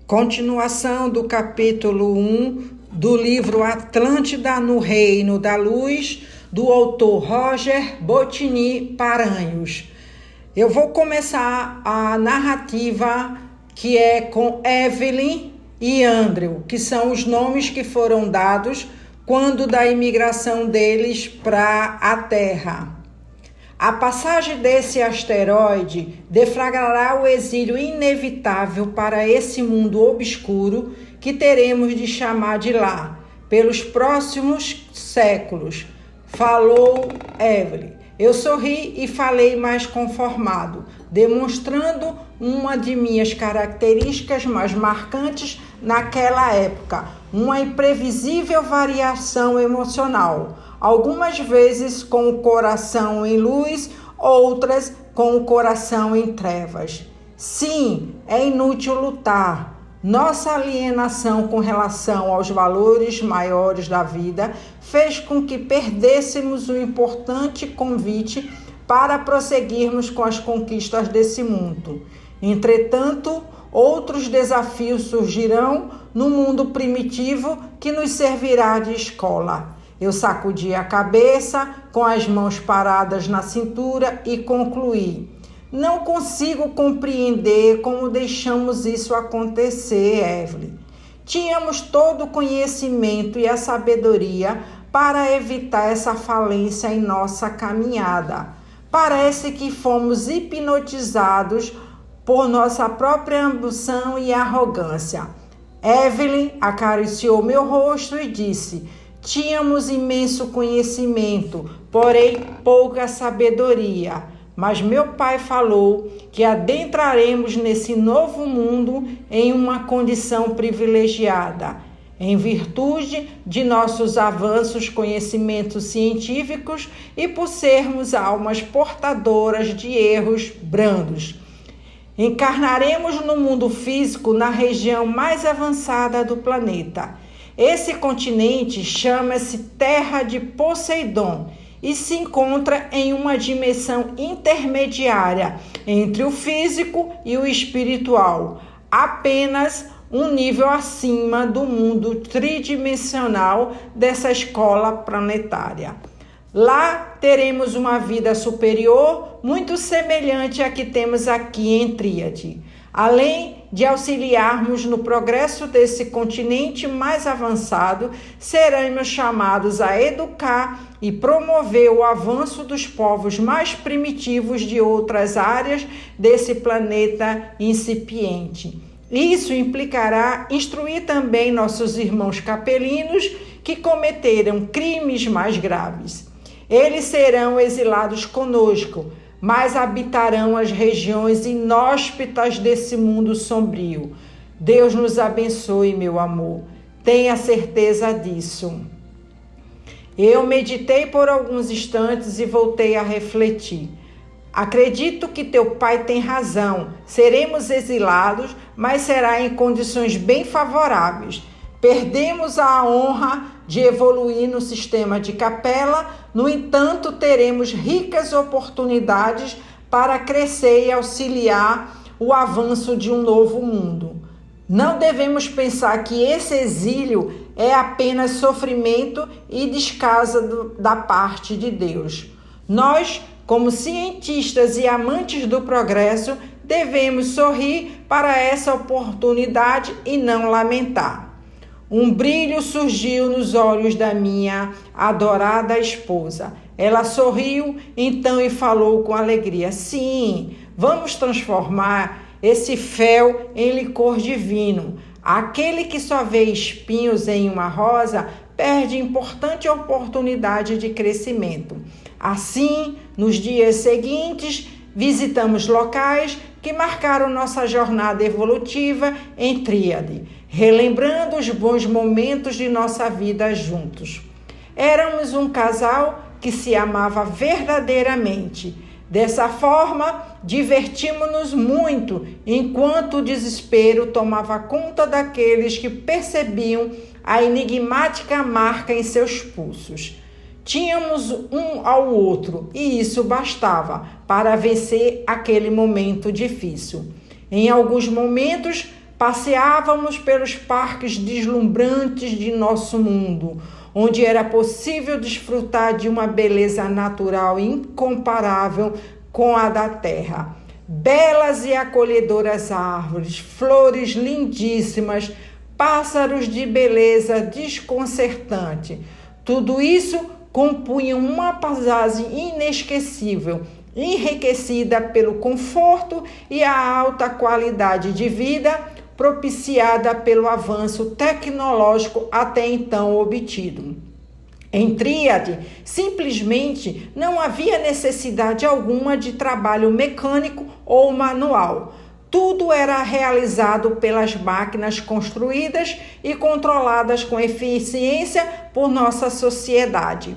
Continuação do capítulo 1 do livro Atlântida no Reino da Luz, do autor Roger Bottigny Paranhos. Eu vou começar a narrativa que é com Evelyn e Andrew, que são os nomes que foram dados quando da imigração deles para a Terra. A passagem desse asteroide deflagrará o exílio inevitável para esse mundo obscuro que teremos de chamar de lá, pelos próximos séculos. Falou Evelyn. Eu sorri e falei mais conformado, demonstrando uma de minhas características mais marcantes naquela época, uma imprevisível variação emocional. Algumas vezes com o coração em luz, outras com o coração em trevas. Sim, é inútil lutar. Nossa alienação com relação aos valores maiores da vida fez com que perdêssemos o importante convite para prosseguirmos com as conquistas desse mundo. Entretanto, outros desafios surgirão no mundo primitivo que nos servirá de escola. Eu sacudi a cabeça, com as mãos paradas na cintura e concluí. Não consigo compreender como deixamos isso acontecer, Evelyn. Tínhamos todo o conhecimento e a sabedoria para evitar essa falência em nossa caminhada. Parece que fomos hipnotizados por nossa própria ambição e arrogância. Evelyn acariciou meu rosto e disse: tínhamos imenso conhecimento, porém pouca sabedoria. Mas meu pai falou que adentraremos nesse novo mundo em uma condição privilegiada, em virtude de nossos avanços, conhecimentos científicos e por sermos almas portadoras de erros brandos. Encarnaremos no mundo físico na região mais avançada do planeta. Esse continente chama-se Terra de Poseidon e se encontra em uma dimensão intermediária entre o físico e o espiritual, apenas um nível acima do mundo tridimensional dessa escola planetária. Lá teremos uma vida superior, muito semelhante à que temos aqui em Tríade. Além de auxiliarmos no progresso desse continente mais avançado, seremos chamados a educar e promover o avanço dos povos mais primitivos de outras áreas desse planeta incipiente. Isso implicará instruir também nossos irmãos capelinos que cometeram crimes mais graves. Eles serão exilados conosco, mas habitarão as regiões inóspitas desse mundo sombrio. Deus nos abençoe, meu amor. Tenha certeza disso. Eu meditei por alguns instantes e voltei a refletir. Acredito que teu pai tem razão. Seremos exilados, mas será em condições bem favoráveis. Perdemos a honra de evoluir no sistema de capela, no entanto, teremos ricas oportunidades para crescer e auxiliar o avanço de um novo mundo. Não devemos pensar que esse exílio é apenas sofrimento e descaso da parte de Deus. Nós, como cientistas e amantes do progresso, devemos sorrir para essa oportunidade e não lamentar. Um brilho surgiu nos olhos da minha adorada esposa. Ela sorriu então e falou com alegria: sim, vamos transformar esse fel em licor divino. Aquele que só vê espinhos em uma rosa perde importante oportunidade de crescimento. Assim, nos dias seguintes, visitamos locais que marcaram nossa jornada evolutiva em Tríade, relembrando os bons momentos de nossa vida juntos. Éramos um casal que se amava verdadeiramente. Dessa forma, divertimos-nos muito, enquanto o desespero tomava conta daqueles que percebiam a enigmática marca em seus pulsos. Tínhamos um ao outro e isso bastava para vencer aquele momento difícil. Em alguns momentos, Passeávamos pelos parques deslumbrantes de nosso mundo, onde era possível desfrutar de uma beleza natural incomparável com a da terra. Belas e acolhedoras árvores, flores lindíssimas, pássaros de beleza desconcertante. Tudo isso compunha uma paisagem inesquecível, enriquecida pelo conforto e a alta qualidade de vida propiciada pelo avanço tecnológico até então obtido. Em Tríade, simplesmente não havia necessidade alguma de trabalho mecânico ou manual. Tudo era realizado pelas máquinas construídas e controladas com eficiência por nossa sociedade.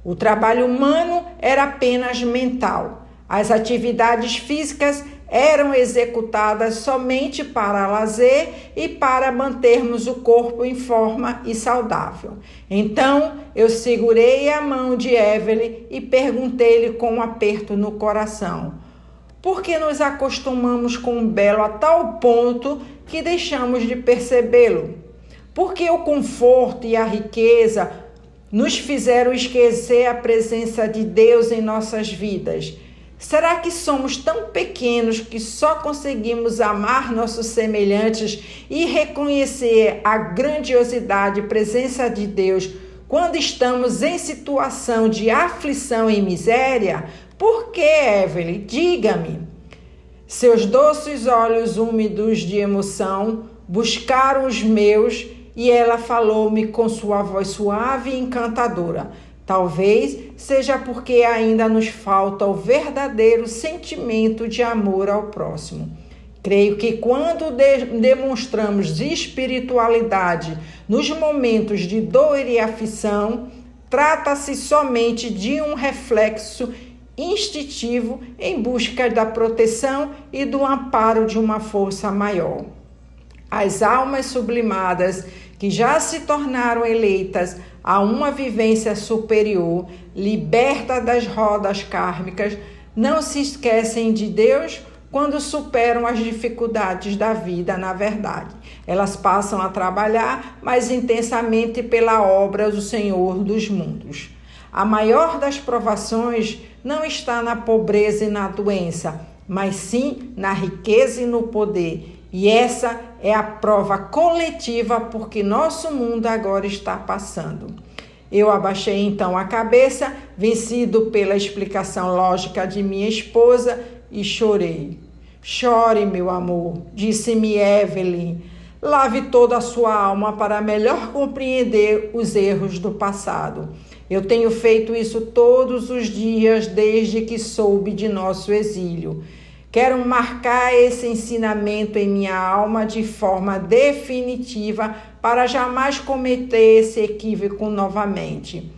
O trabalho humano era apenas mental. As atividades físicas eram executadas somente para lazer e para mantermos o corpo em forma e saudável. Então, eu segurei a mão de Evelyn e perguntei-lhe com um aperto no coração: por que nos acostumamos com o belo a tal ponto que deixamos de percebê-lo? Por que o conforto e a riqueza nos fizeram esquecer a presença de Deus em nossas vidas? Será que somos tão pequenos que só conseguimos amar nossos semelhantes e reconhecer a grandiosidade e presença de Deus quando estamos em situação de aflição e miséria? Por que, Evelyn? Diga-me. Seus doces olhos úmidos de emoção buscaram os meus e ela falou-me com sua voz suave e encantadora. Talvez seja porque ainda nos falta o verdadeiro sentimento de amor ao próximo. Creio que quando demonstramos espiritualidade nos momentos de dor e aflição, trata-se somente de um reflexo instintivo em busca da proteção e do amparo de uma força maior. As almas sublimadas que já se tornaram eleitas a uma vivência superior, liberta das rodas kármicas, não se esquecem de Deus quando superam as dificuldades da vida, na verdade. Elas passam a trabalhar mais intensamente pela obra do Senhor dos mundos. A maior das provações não está na pobreza e na doença, mas sim na riqueza e no poder. E essa é a prova coletiva porque nosso mundo agora está passando. Eu abaixei então a cabeça, vencido pela explicação lógica de minha esposa, e chorei. Chore, meu amor, disse-me Evelyn. Lave toda a sua alma para melhor compreender os erros do passado. Eu tenho feito isso todos os dias desde que soube de nosso exílio. Quero marcar esse ensinamento em minha alma de forma definitiva para jamais cometer esse equívoco novamente.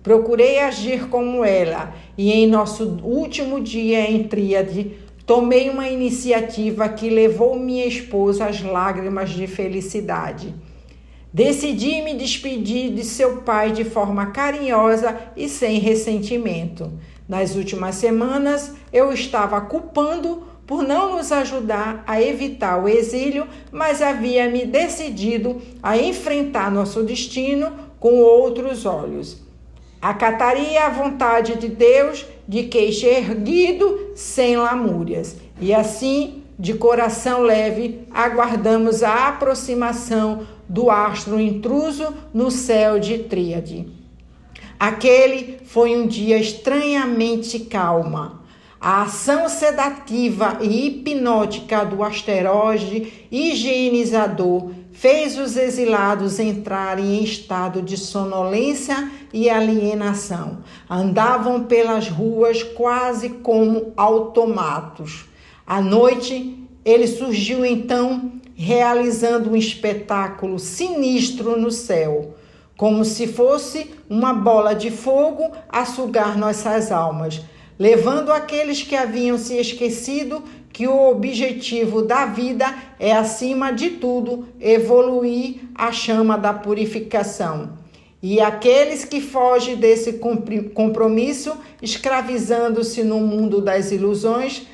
Procurei agir como ela e em nosso último dia em Tríade, tomei uma iniciativa que levou minha esposa às lágrimas de felicidade. Decidi me despedir de seu pai de forma carinhosa e sem ressentimento. Nas últimas semanas, eu estava culpando por não nos ajudar a evitar o exílio, mas havia me decidido a enfrentar nosso destino com outros olhos. Acataria a vontade de Deus de queixo erguido, sem lamúrias. E assim, de coração leve, aguardamos a aproximação do astro intruso no céu de Tríade. Aquele foi um dia estranhamente calmo. A ação sedativa e hipnótica do asteroide higienizador fez os exilados entrarem em estado de sonolência e alienação. Andavam pelas ruas quase como automatos. À noite, ele surgiu então, realizando um espetáculo sinistro no céu, como se fosse uma bola de fogo a sugar nossas almas, levando aqueles que haviam se esquecido que o objetivo da vida é, acima de tudo, evoluir a chama da purificação. E aqueles que fogem desse compromisso, escravizando-se no mundo das ilusões,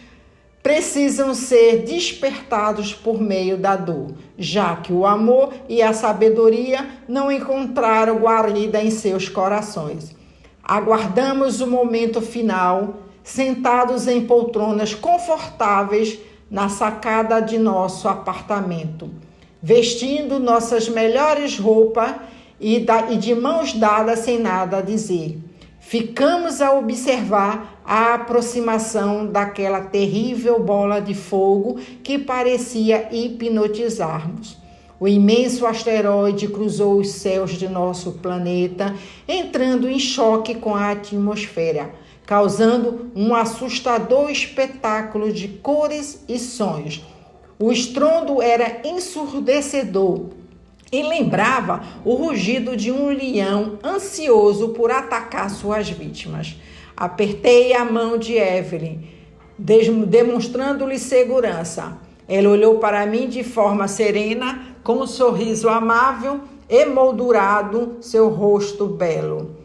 precisam ser despertados por meio da dor, já que o amor e a sabedoria não encontraram guarida em seus corações. Aguardamos o momento final, sentados em poltronas confortáveis na sacada de nosso apartamento, vestindo nossas melhores roupas e de mãos dadas sem nada a dizer. Ficamos a observar a aproximação daquela terrível bola de fogo que parecia hipnotizar-nos. O imenso asteroide cruzou os céus de nosso planeta, entrando em choque com a atmosfera, causando um assustador espetáculo de cores e sons. O estrondo era ensurdecedor e lembrava o rugido de um leão ansioso por atacar suas vítimas. Apertei a mão de Evelyn, demonstrando-lhe segurança. Ela olhou para mim de forma serena, com um sorriso amável, emoldurado seu rosto belo.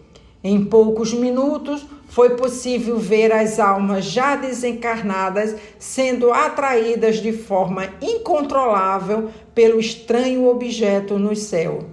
Em poucos minutos, foi possível ver as almas já desencarnadas sendo atraídas de forma incontrolável pelo estranho objeto no céu.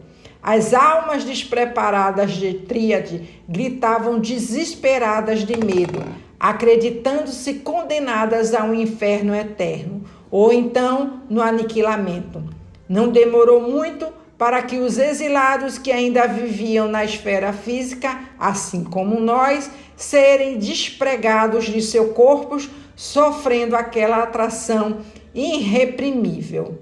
As almas despreparadas de Tríade gritavam desesperadas de medo, acreditando-se condenadas a um inferno eterno, ou então no aniquilamento. Não demorou muito para que os exilados que ainda viviam na esfera física, assim como nós, serem despregados de seus corpos, sofrendo aquela atração irreprimível.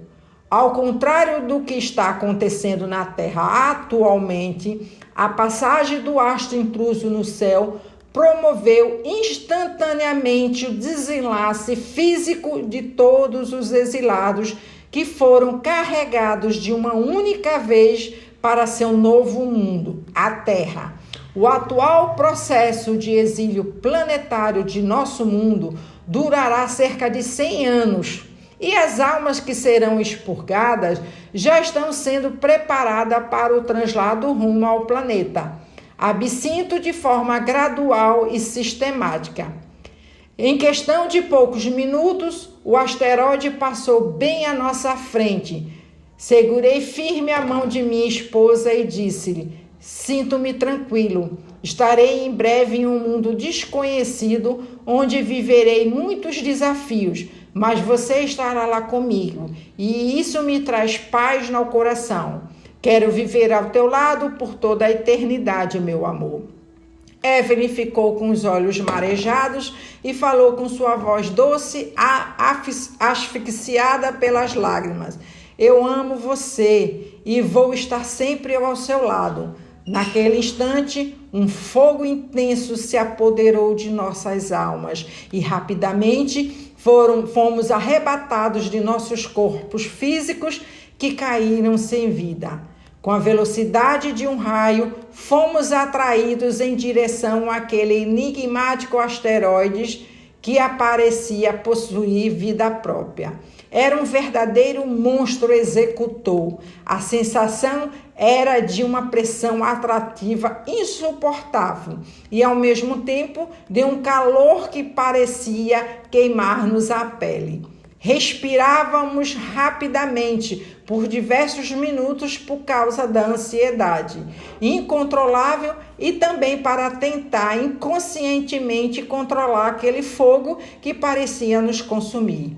Ao contrário do que está acontecendo na Terra atualmente, a passagem do astro intruso no céu promoveu instantaneamente o desenlace físico de todos os exilados que foram carregados de uma única vez para seu novo mundo, a Terra. O atual processo de exílio planetário de nosso mundo durará cerca de 100 anos, e as almas que serão expurgadas já estão sendo preparadas para o translado rumo ao planeta, absinto de forma gradual e sistemática. Em questão de poucos minutos, o asteroide passou bem à nossa frente. Segurei firme a mão de minha esposa e disse-lhe: sinto-me tranquilo. Estarei em breve em um mundo desconhecido, onde viverei muitos desafios, mas você estará lá comigo, e isso me traz paz no coração. Quero viver ao teu lado por toda a eternidade, meu amor. Evelyn ficou com os olhos marejados e falou com sua voz doce, asfixiada pelas lágrimas: eu amo você e vou estar sempre ao seu lado. Naquele instante, um fogo intenso se apoderou de nossas almas e rapidamente fomos arrebatados de nossos corpos físicos que caíram sem vida. Com a velocidade de um raio, fomos atraídos em direção àquele enigmático asteroide que aparecia possuir vida própria. Era um verdadeiro monstro executor. A sensação era de uma pressão atrativa insuportável e, ao mesmo tempo, de um calor que parecia queimar-nos a pele. Respirávamos rapidamente por diversos minutos por causa da ansiedade incontrolável e também para tentar inconscientemente controlar aquele fogo que parecia nos consumir.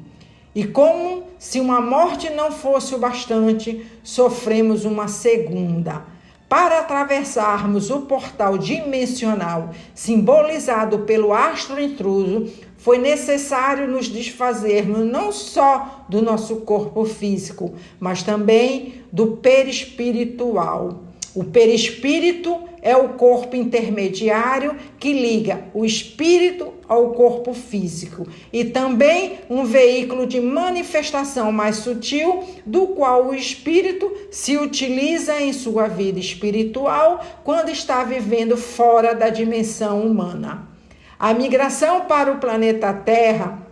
E como se uma morte não fosse o bastante, sofremos uma segunda. Para atravessarmos o portal dimensional simbolizado pelo astro intruso, foi necessário nos desfazermos não só do nosso corpo físico, mas também do perispiritual. O perispírito é o corpo intermediário que liga o espírito ao corpo físico e também um veículo de manifestação mais sutil do qual o espírito se utiliza em sua vida espiritual quando está vivendo fora da dimensão humana. A migração para o planeta Terra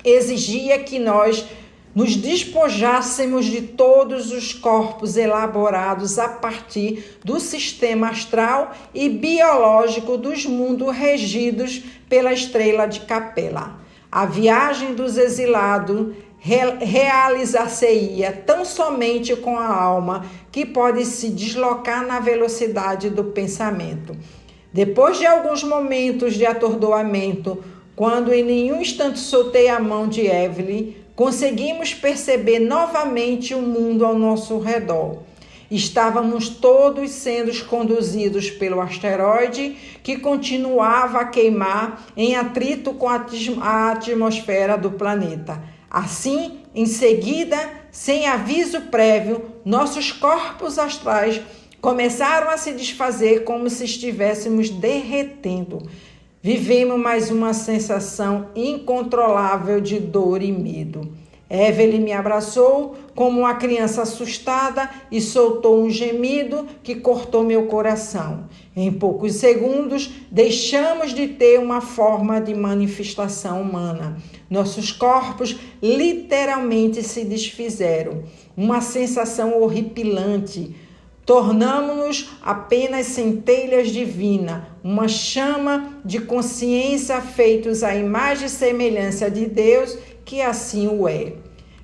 exigia que nós nos despojássemos de todos os corpos elaborados a partir do sistema astral e biológico dos mundos regidos pela estrela de Capela. A viagem dos exilados realizar-se-ia tão somente com a alma, que pode se deslocar na velocidade do pensamento. Depois de alguns momentos de atordoamento, quando em nenhum instante soltei a mão de Evelyn, conseguimos perceber novamente o mundo ao nosso redor. Estávamos todos sendo conduzidos pelo asteroide, que continuava a queimar em atrito com a atmosfera do planeta. Assim, em seguida, sem aviso prévio, nossos corpos astrais começaram a se desfazer como se estivéssemos derretendo. Vivemos mais uma sensação incontrolável de dor e medo. Evelyn me abraçou como uma criança assustada e soltou um gemido que cortou meu coração. Em poucos segundos, deixamos de ter uma forma de manifestação humana. Nossos corpos literalmente se desfizeram. Uma sensação horripilante. Tornamos-nos apenas centelhas divinas, uma chama de consciência feitos à imagem e semelhança de Deus, que assim o é.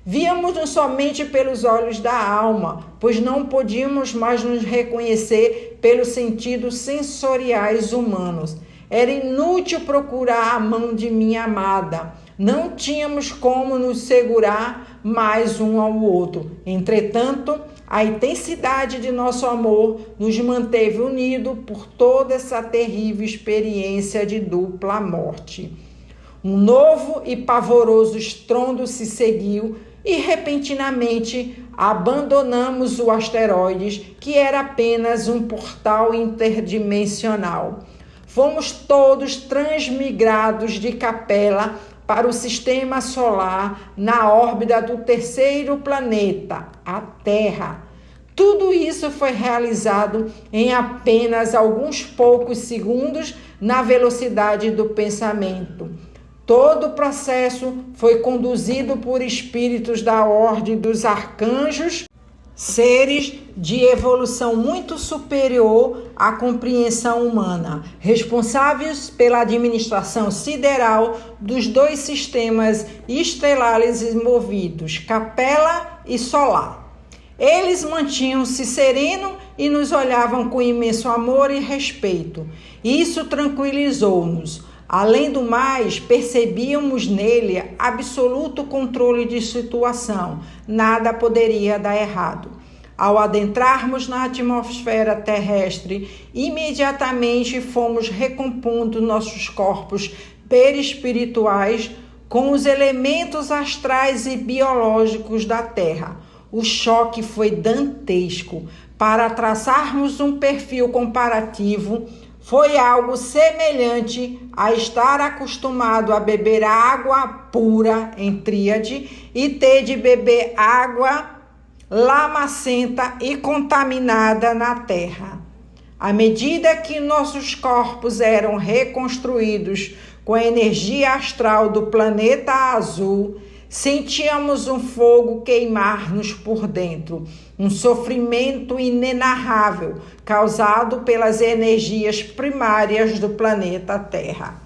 Víamos-nos somente pelos olhos da alma, pois não podíamos mais nos reconhecer pelos sentidos sensoriais humanos. Era inútil procurar a mão de minha amada. Não tínhamos como nos segurar mais um ao outro. Entretanto, a intensidade de nosso amor nos manteve unidos por toda essa terrível experiência de dupla morte. Um novo e pavoroso estrondo se seguiu e, repentinamente, abandonamos o asteroide, que era apenas um portal interdimensional. Fomos todos transmigrados de Capela para o sistema solar na órbita do terceiro planeta, a Terra. Tudo isso foi realizado em apenas alguns poucos segundos na velocidade do pensamento. Todo o processo foi conduzido por espíritos da ordem dos arcanjos, seres de evolução muito superior à compreensão humana, responsáveis pela administração sideral dos dois sistemas estelares movidos, Capela e Solar. Eles mantinham-se serenos e nos olhavam com imenso amor e respeito. Isso tranquilizou-nos. Além do mais, percebíamos nele absoluto controle de situação. Nada poderia dar errado. Ao adentrarmos na atmosfera terrestre, imediatamente fomos recompondo nossos corpos perispirituais com os elementos astrais e biológicos da Terra. O choque foi dantesco. Para traçarmos um perfil comparativo, foi algo semelhante a estar acostumado a beber água pura em tríade e ter de beber água lamacenta e contaminada na terra. À medida que nossos corpos eram reconstruídos com a energia astral do planeta azul, sentíamos um fogo queimar-nos por dentro, um sofrimento inenarrável causado pelas energias primárias do planeta Terra.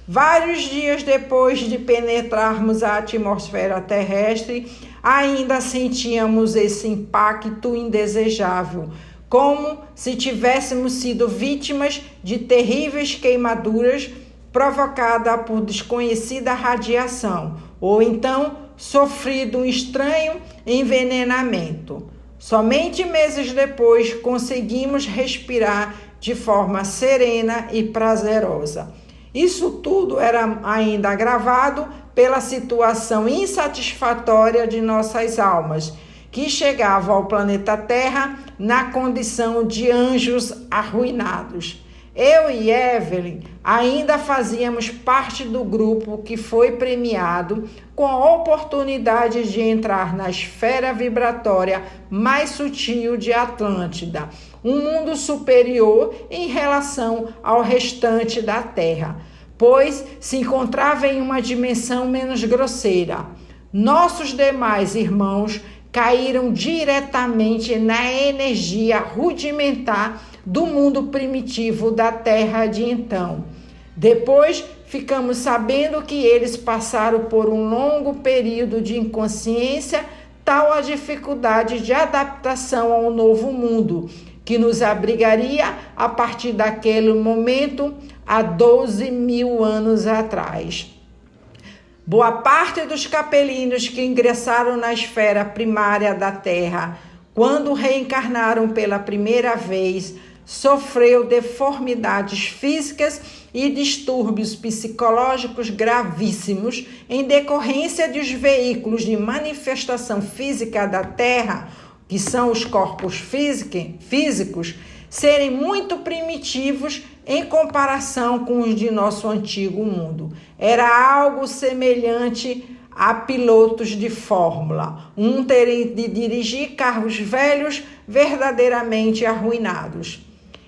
Vários dias depois de penetrarmos a atmosfera terrestre, ainda sentíamos esse impacto indesejável, como se tivéssemos sido vítimas de terríveis queimaduras provocadas por desconhecida radiação, ou então sofrido um estranho envenenamento. Somente meses depois conseguimos respirar de forma serena e prazerosa. Isso tudo era ainda agravado pela situação insatisfatória de nossas almas, que chegavam ao planeta Terra na condição de anjos arruinados. Eu e Evelyn ainda fazíamos parte do grupo que foi premiado com a oportunidade de entrar na esfera vibratória mais sutil de Atlântida, um mundo superior em relação ao restante da Terra, pois se encontrava em uma dimensão menos grosseira. Nossos demais irmãos caíram diretamente na energia rudimentar do mundo primitivo da Terra de então. Depois ficamos sabendo que eles passaram por um longo período de inconsciência, tal a dificuldade de adaptação ao novo mundo, que nos abrigaria a partir daquele momento há 12 mil anos atrás. Boa parte dos capelinos que ingressaram na esfera primária da Terra, quando reencarnaram pela primeira vez, sofreu deformidades físicas e distúrbios psicológicos gravíssimos em decorrência dos veículos de manifestação física da Terra, que são os corpos físicos, serem muito primitivos em comparação com os de nosso antigo mundo. Era algo semelhante a pilotos de fórmula, terem de dirigir carros velhos verdadeiramente arruinados.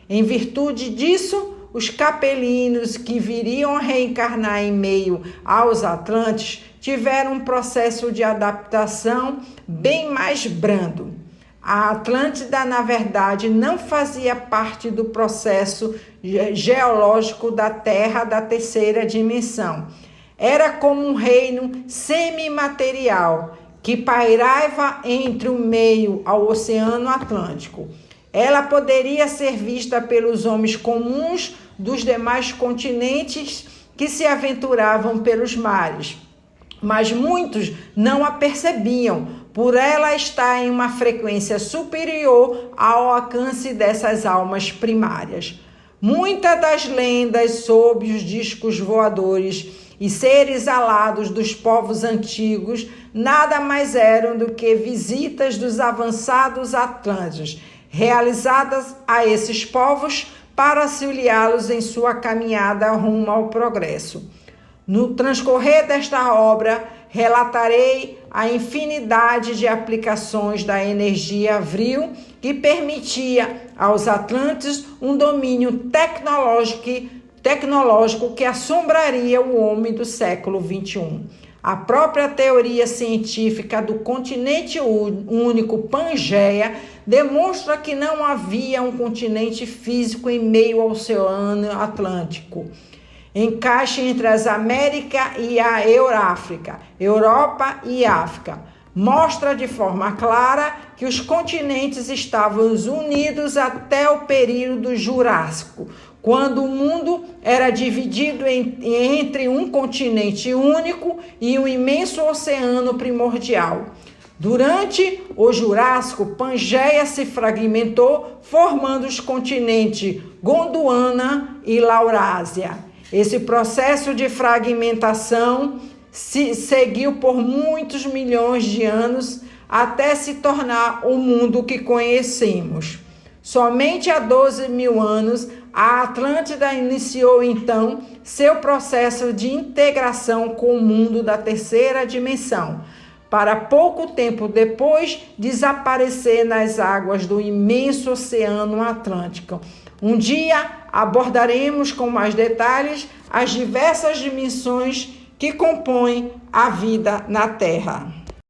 Em virtude disso, os capelinos que viriam a reencarnar em meio aos Atlantes tiveram um processo de adaptação bem mais brando. A Atlântida, na verdade, não fazia parte do processo geológico da Terra da terceira dimensão. Era como um reino semimaterial que pairava entre o meio ao Oceano Atlântico. Ela poderia ser vista pelos homens comuns dos demais continentes que se aventuravam pelos mares, mas muitos não a percebiam, por ela estar em uma frequência superior ao alcance dessas almas primárias. Muitas das lendas sobre os discos voadores e seres alados dos povos antigos nada mais eram do que visitas dos avançados atlânticos, realizadas a esses povos para auxiliá-los em sua caminhada rumo ao progresso. No transcorrer desta obra, relatarei a infinidade de aplicações da energia vril que permitia aos atlantes um domínio tecnológico que assombraria o homem do século XXI. A própria teoria científica do continente único Pangeia demonstra que não havia um continente físico em meio ao Oceano Atlântico. Encaixe entre as Américas e a Euráfrica, Europa e África. Mostra de forma clara que os continentes estavam unidos até o período Jurássico, quando o mundo era dividido entre um continente único e um imenso oceano primordial. Durante o Jurássico, Pangeia se fragmentou, formando os continentes Gondwana e Laurásia. Esse processo de fragmentação se seguiu por muitos milhões de anos até se tornar o mundo que conhecemos. Somente há 12 mil anos, a Atlântida iniciou então seu processo de integração com o mundo da terceira dimensão, para pouco tempo depois desaparecer nas águas do imenso Oceano Atlântico. Um dia abordaremos com mais detalhes as diversas dimensões que compõem a vida na Terra.